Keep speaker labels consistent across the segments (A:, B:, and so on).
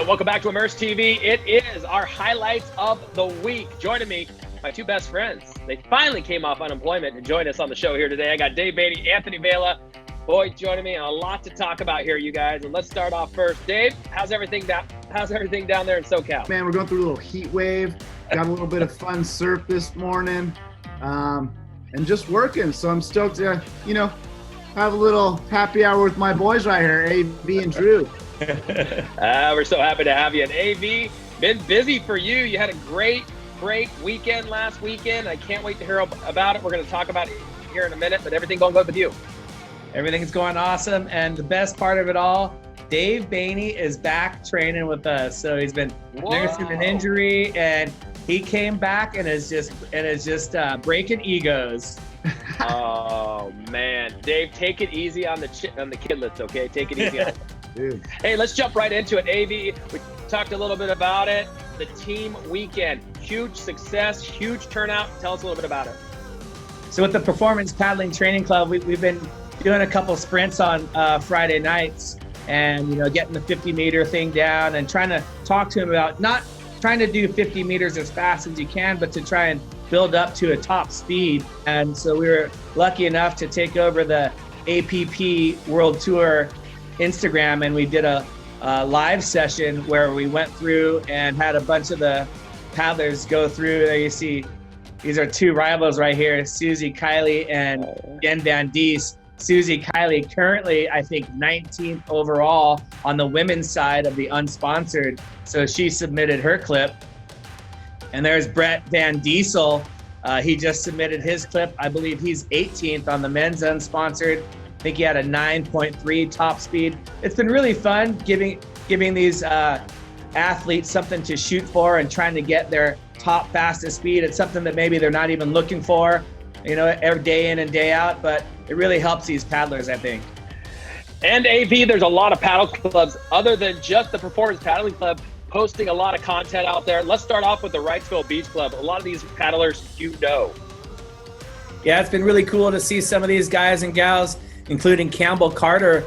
A: welcome back to Immerse TV. It is our highlights of the week. Joining me, my two best friends. They finally came off unemployment to join us on the show here today. I got Dave Beatty, Anthony Vela, Boyd joining me, and a lot to talk about here, you guys. And let's start off first. Dave, how's everything down there in SoCal?
B: Man, we're going through a little heat wave. Got a little bit of fun surf this morning, and just working. So I'm stoked to, have a little happy hour with my boys right here, AV and Dreu.
A: We're so happy to have you. And AV, been busy for you. You had a great weekend last weekend. I can't wait to hear about it. We're going to talk about it here in a minute, but everything going good with you?
C: Everything's going awesome. And the best part of it all, Dave Beatty is back training with us. So he's been nursing an injury, and he came back and is just breaking egos.
A: Oh man, Dave, take it easy on the kidlets, okay? Take it easy on it.
B: Dude.
A: Hey, let's jump right into it. AV, we talked a little bit about it. The team weekend, huge success, huge turnout. Tell us a little bit about it.
C: So with the Performance Paddling Training Club, we've been doing a couple sprints on Friday nights, and getting the 50-meter thing down, and trying to talk to him about not trying to do 50 meters as fast as you can, but to try and build up to a top speed. And so we were lucky enough to take over the APP World Tour Instagram, and we did a live session where we went through and had a bunch of the paddlers go through. There you see, these are two rivals right here, Susie Kiley and Jen Van Dies. Susie Kiley currently, I think, 19th overall on the women's side of the unsponsored. So she submitted her clip. And there's Brett Van Diesel. He just submitted his clip. I believe he's 18th on the men's unsponsored. I think he had a 9.3 top speed. It's been really fun giving these athletes something to shoot for and trying to get their top fastest speed. It's something that maybe they're not even looking for, every day in and day out, but it really helps these paddlers, I think.
A: And AV, there's a lot of paddle clubs other than just the Performance Paddling Club posting a lot of content out there. Let's start off with the Wrightsville Beach Club. A lot of these paddlers
C: Yeah, it's been really cool to see some of these guys and gals, including Campbell Carter,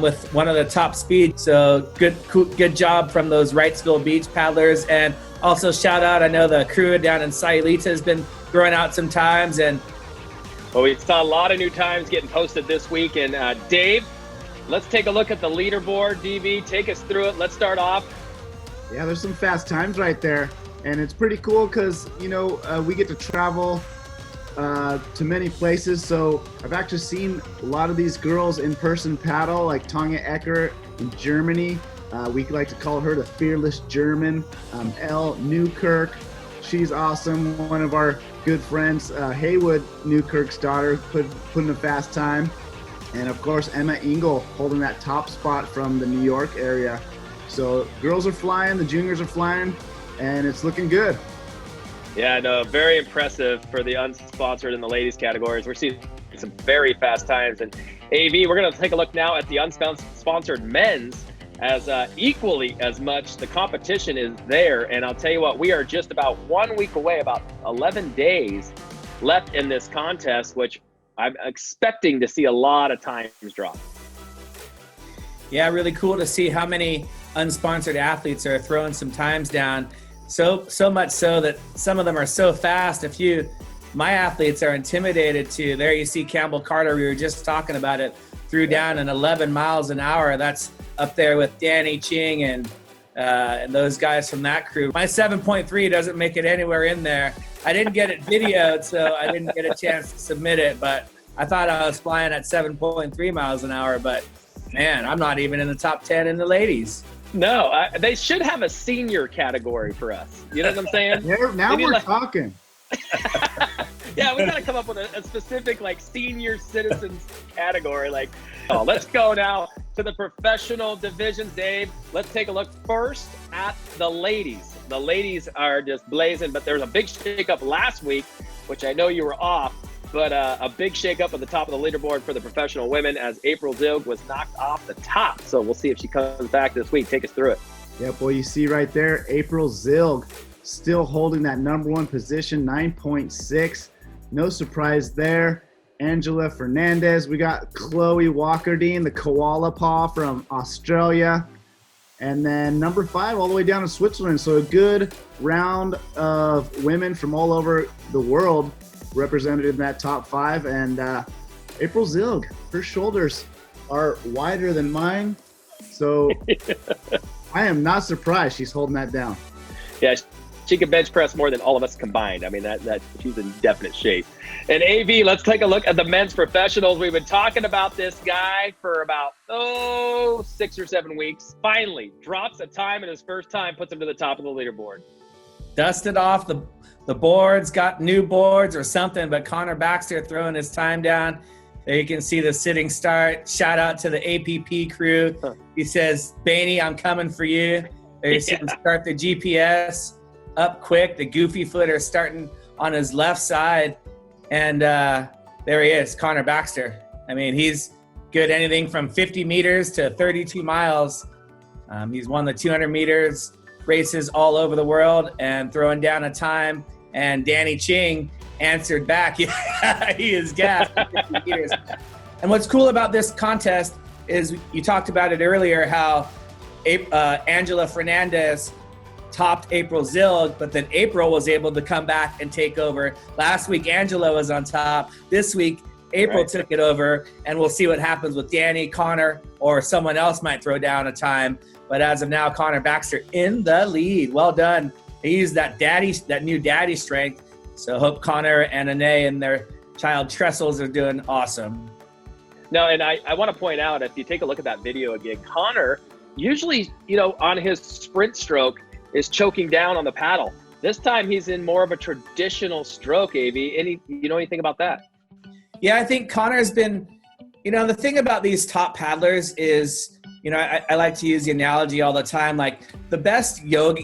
C: with one of the top speeds. So good job from those Wrightsville Beach paddlers. And also shout out, I know the crew down in Sayulita has been throwing out some times. And
A: well, we saw a lot of new times getting posted this week. And Dave, let's take a look at the leaderboard. DV, take us through it. Let's start off.
B: Yeah, there's some fast times right there. And it's pretty cool because, we get to travel to many places. So I've actually seen a lot of these girls in person paddle, like Tanja Eckert in Germany. We like to call her the fearless German. Elle Newkirk, she's awesome. One of our good friends, Haywood Newkirk's daughter, putting a fast time. And of course, Emma Engel holding that top spot from the New York area. So girls are flying, the juniors are flying, and it's looking good.
A: Yeah, no, very impressive for the unsponsored and the ladies categories. We're seeing some very fast times. And AV, we're going to take a look now at the unsponsored men's, as equally as much the competition is there. And I'll tell you what, we are just about 1 week away, about 11 days left in this contest, which I'm expecting to see a lot of times drop.
C: yeah, really cool to see how many unsponsored athletes are throwing some times down. So much so that some of them are so fast. My athletes are intimidated to. There you see Campbell Carter, we were just talking about it, threw down an 11 miles an hour. That's up there with Danny Ching and those guys from that crew. My 7.3 doesn't make it anywhere in there. I didn't get it videoed, so I didn't get a chance to submit it, but I thought I was flying at 7.3 miles an hour, but man, I'm not even in the top 10 in the ladies.
A: No, they should have a senior category for us. You know what I'm saying?
B: Now we're talking.
A: Yeah, we got to come up with a specific senior citizens category. Let's go now to the professional divisions, Dave. Let's take a look first at the ladies. The ladies are just blazing, but there's a big shakeup last week, which I know you were off, but a big shakeup at the top of the leaderboard for the professional women as April Zilg was knocked off the top. So we'll see if she comes back this week. Take us through it.
B: Yeah, boy, you see right there, April Zilg still holding that number one position, 9.6. No surprise there. Angela Fernandez. We got Chloe Walkerdine, the koala paw from Australia. And then number 5 all the way down to Switzerland. So a good round of women from all over the world represented in that top 5. And April Zilg, her shoulders are wider than mine. So I am not surprised she's holding that down.
A: Yeah, she can bench press more than all of us combined. I mean, that she's in definite shape. And AV, let's take a look at the men's professionals. We've been talking about this guy for about 6 or 7 weeks. Finally drops a time in his first time, puts him to the top of the leaderboard.
C: Dusted off the boards, got new boards or something, but Connor Baxter throwing his time down. There you can see the sitting start. Shout out to the APP crew. He says, Bainey, I'm coming for you. There you see him start the GPS up quick. The goofy footer starting on his left side. And there he is, Connor Baxter. I mean, he's good anything from 50 meters to 32 miles. He's won the 200 meters races all over the world and throwing down a time. And Danny Ching answered back. He is gassed. And what's cool about this contest is you talked about it earlier, how Angela Fernandez topped April Zilg, but then April was able to come back and take over. Last week, Angela was on top. This week, April took it over, and we'll see what happens with Danny, Connor, or someone else might throw down a time. But as of now, Connor Baxter in the lead. Well done. He used that new daddy strength. So hope Connor and Anae and their child Trestles are doing awesome.
A: No, and I want to point out, if you take a look at that video again, Connor usually, on his sprint stroke is choking down on the paddle. This time he's in more of a traditional stroke, AV. Anything about that?
C: Yeah, I think Connor's been, the thing about these top paddlers is, I like to use the analogy all the time, like the best yoga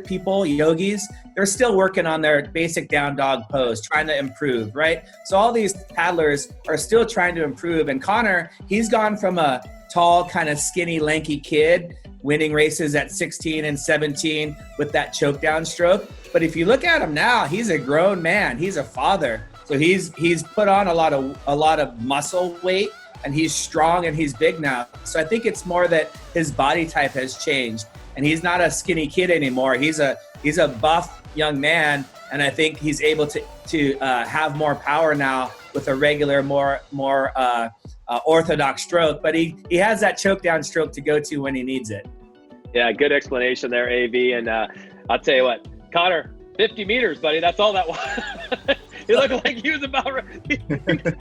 C: people, yogis, they're still working on their basic down dog pose, trying to improve, right? So all these paddlers are still trying to improve. And Connor, he's gone from a tall, kind of skinny, lanky kid, winning races at 16 and 17 with that choke down stroke. But if you look at him now, he's a grown man. He's a father. So he's put on a lot of muscle weight, and he's strong and he's big now. So I think it's more that his body type has changed, and he's not a skinny kid anymore. He's a buff young man, and I think he's able to have more power now with a regular, more orthodox stroke. But he has that choke down stroke to go to when he needs it.
A: Yeah, good explanation there, AV. And I'll tell you what, Connor, 50 meters, buddy. That's all that was. He looked like he was about ready.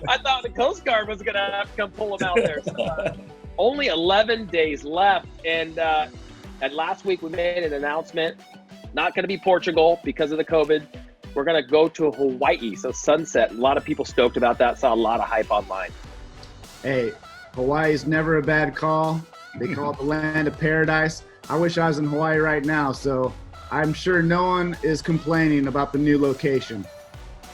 A: I thought the Coast Guard was going to have to come pull him out there. So, only 11 days left. And last week we made an announcement. Not going to be Portugal because of the COVID. We're going to go to Hawaii. So sunset. A lot of people stoked about that. Saw a lot of hype online.
B: Hey, Hawaii's never a bad call. They call it the land of paradise. I wish I was in Hawaii right now. So I'm sure no one is complaining about the new location.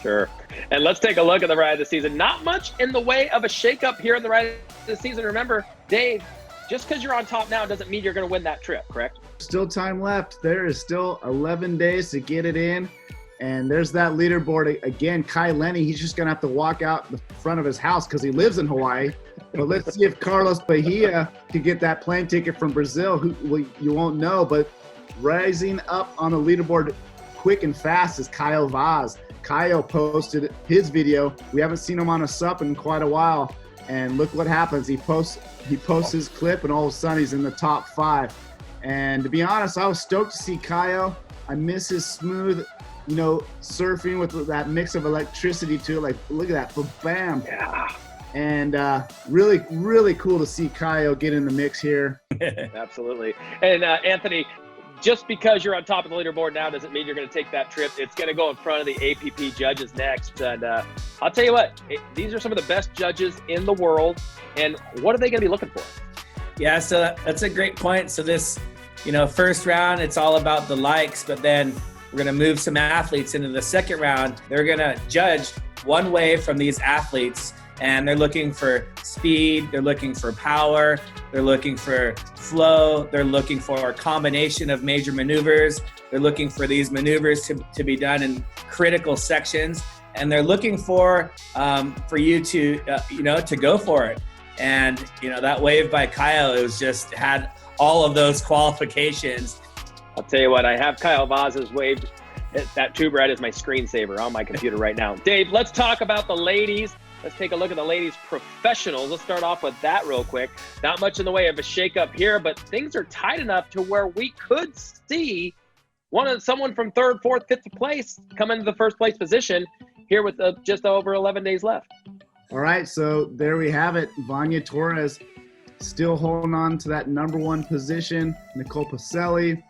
A: Sure. And let's take a look at the ride of the season. Not much in the way of a shakeup here in the ride of the season. Remember, Dave, just because you're on top now doesn't mean you're going to win that trip, correct?
B: Still time left. There is still 11 days to get it in. And there's that leaderboard again. Kai Lenny, he's just going to have to walk out the front of his house because he lives in Hawaii. But let's see if Carlos Bahia can get that plane ticket from Brazil. You won't know, but rising up on the leaderboard quick and fast is Caio Vaz. Caio posted his video. We haven't seen him on a sup in quite a while. And look what happens. He posts his clip, and all of a sudden he's in the top 5. And to be honest, I was stoked to see Caio. I miss his smooth, surfing with that mix of electricity to it. Like, look at that, bam.
A: Yeah.
B: And really, really cool to see Caio get in the mix here.
A: Absolutely. And Anthony, just because you're on top of the leaderboard now doesn't mean you're going to take that trip. It's going to go in front of the APP judges next. And I'll tell you what, these are some of the best judges in the world. And what are they going to be looking for?
C: Yeah, so that's a great point. So this, first round, it's all about the likes, but then we're going to move some athletes into the second round. They're going to judge one way from these athletes, and they're looking for speed, they're looking for power, they're looking for flow, they're looking for a combination of major maneuvers, they're looking for these maneuvers to be done in critical sections, and they're looking for you to go for it. And that wave by Caio, it was just had all of those qualifications.
A: I'll tell you what, I have Caio Vaz's wave. That tube red is my screensaver on my computer right now. Dave, let's talk about the ladies. Let's take a look at the ladies professionals. Let's start off with that real quick. Not much in the way of a shakeup here, but things are tight enough to where we could see someone from third, fourth, fifth place come into the first place position here with just over 11 days left.
B: All right, so there we have it. Vanya Torres still holding on to that number one position. Nicole Pacelli,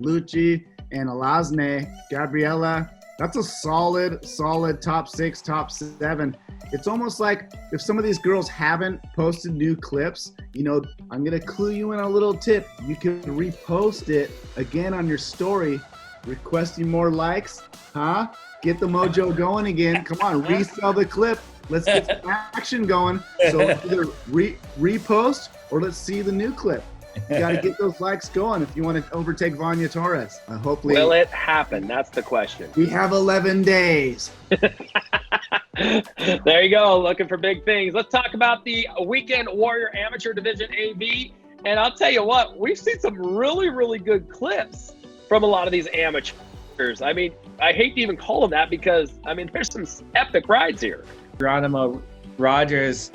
B: Lucci, and Alasne. Gabriela, that's a solid top 6, top 7. It's almost like if some of these girls haven't posted new clips, I'm going to clue you in a little tip. You can repost it again on your story, requesting more likes, huh? Get the mojo going again. Come on, resell the clip. Let's get some action going. So either repost or let's see the new clip. You got to get those likes going if you want to overtake Vanya Torres. Hopefully.
A: Will it happen? That's the question.
B: We have 11 days.
A: There you go. Looking for big things. Let's talk about the Weekend Warrior Amateur Division AV. And I'll tell you what, we've seen some really, really good clips from a lot of these amateurs. I mean, I hate to even call them that because, there's some epic rides here.
C: Geronimo Rogers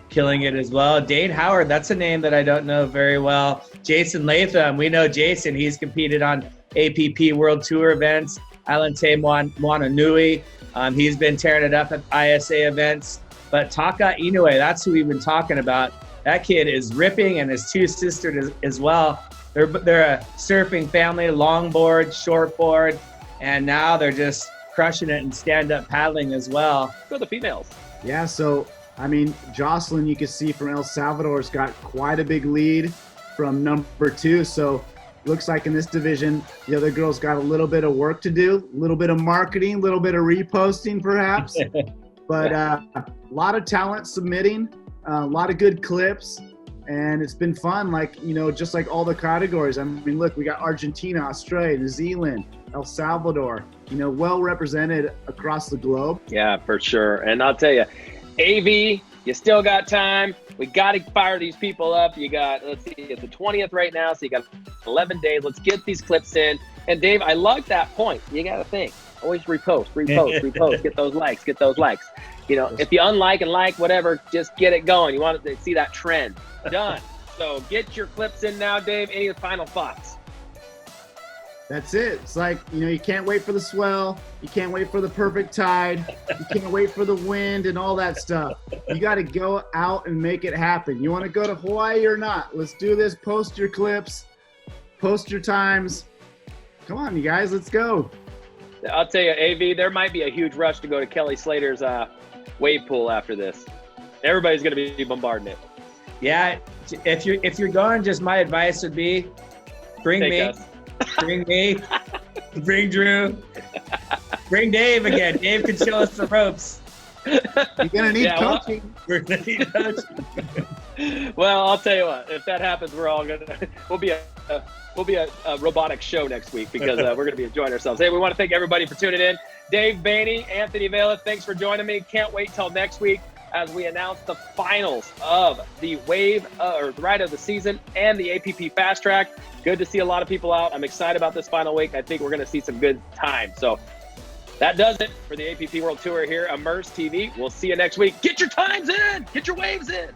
C: killing it as well. Dane Howard, that's a name that I don't know very well. Jason Latham, we know Jason. He's competed on APP World Tour events. Alante Moananui, he's been tearing it up at ISA events. But Taka Inoue, that's who we've been talking about. That kid is ripping, and his two sisters as well. They're a surfing family, longboard, shortboard, and now they're just crushing it and stand-up paddling as well.
A: Go the females.
B: Yeah, so, Jocelyn, you can see from El Salvador, has got quite a big lead from number 2. So looks like in this division, the other girls got a little bit of work to do, a little bit of marketing, a little bit of reposting perhaps. But a lot of talent submitting, a lot of good clips. And it's been fun, just like all the categories. Look, we got Argentina, Australia, New Zealand, El Salvador, well represented across the globe.
A: Yeah, for sure. And I'll tell you, AV, you still got time. We got to fire these people up. You got, let's see, it's the 20th right now, so you got 11 days. Let's get these clips in. And Dave, I like that point. You got to think. Always repost, get those likes. If you unlike and like, whatever, just get it going. You want to see that trend. Done. So get your clips in now, Dave. Any final thoughts?
B: That's it. It's like, you can't wait for the swell. You can't wait for the perfect tide. You can't wait for the wind and all that stuff. You got to go out and make it happen. You want to go to Hawaii or not? Let's do this. Post your clips. Post your times. Come on, you guys. Let's go.
A: I'll tell you, AV, there might be a huge rush to go to Kelly Slater's wave pool after this. Everybody's going to be bombarding it.
C: Yeah, if you're going, just my advice would be bring me, bring Drew, bring Dave again. Dave can show us the ropes.
B: You're gonna need coaching.
C: We're gonna need coaching.
A: Well, I'll tell you what. If that happens, we'll be a robotic show next week because we're gonna be enjoying ourselves. Hey, we want to thank everybody for tuning in. Dave Baney, Anthony Vela, thanks for joining me. Can't wait till next week as we announce the finals of the wave or ride of the season and the APP Fast Track. Good to see a lot of people out. I'm excited about this final week. I think we're going to see some good time. So that does it for the APP World Tour here, Immerse TV. We'll see you next week. Get your times in. Get your waves in.